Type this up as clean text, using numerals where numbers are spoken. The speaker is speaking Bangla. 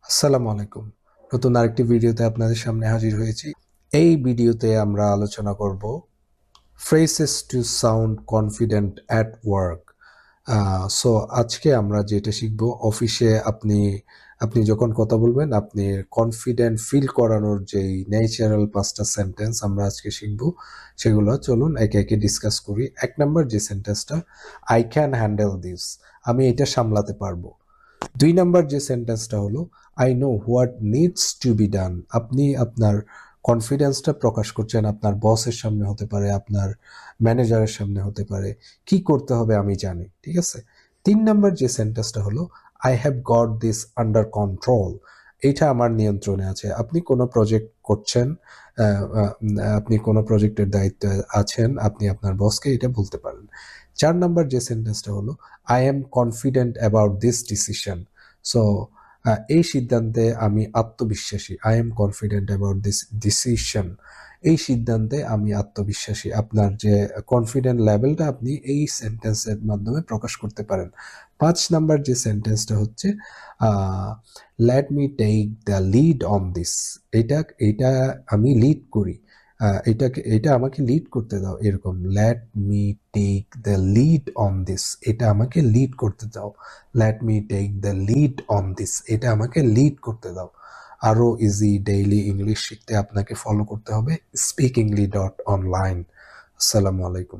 আসসালামু আলাইকুম। নতুন আরেকটি ভিডিওতে আপনাদের সামনে হাজির হয়েছি। এই ভিডিওতে আমরা আলোচনা করব phrases to sound confident at work. So আজকে আমরা যেটা শিখব, অফিসে আপনি আপনি যখন কথা বলবেন আপনি কনফিডেন্ট ফিল করানোর যেই ন্যাচারাল 5টা সেন্টেন্স আমরা আজকে শিখব, সেগুলো চলুন একে একে ডিসকাস করি। 1 নাম্বার যে সেন্টেন্সটা, আই ক্যান হ্যান্ডেল দিস, আমি এটা সামলাতে পারবো। 2 নাম্বার যে সেন্টেন্সটা হলো, I know what needs to be done, আপনি আপনার কনফিডেন্সটা প্রকাশ করছেন আপনার বসের সামনে হতে পারে, আপনার ম্যানেজারের সামনে হতে পারে, কি করতে হবে আমি জানি, ঠিক আছে। 3 নাম্বার যে সেন্টেন্সটা হলো, I have got this under control, এইটা আমার নিয়ন্ত্রণে আছে। আপনি কোনো প্রজেক্ট করছেন, আপনি কোনো প্রজেক্টের দায়িত্বে আছেন, আপনি আপনার বসকে এটা বলতে পারেন। 4 নাম্বার যে সেন্টেন্সটা হলো, I am confident about this decision, so এই সিদ্ধান্তে আমি আত্মবিশ্বাসী। I am confident about this decision, এই সিদ্ধান্তে আমি আত্মবিশ্বাসী। আপনার যে কনফিডেন্ট লেভেলটা আপনি এই সেন্টেন্সের মাধ্যমে প্রকাশ করতে পারেন। 5 নাম্বার যে সেন্টেন্সটা হচ্ছে, let me take the lead on this, এটা এটা আমি লিড করি, এটা আমাকে লিড করতে দাও, এরকম। Let me take the lead on this, এটা আমাকে লিড করতে দাও। Let me take the lead on this, এটা আমাকে লিড করতে দাও। আরও ইজি ডেইলি ইংলিশ শিখতে আপনাকে ফলো করতে হবে speakingly.online। আসসালামু আলাইকুম।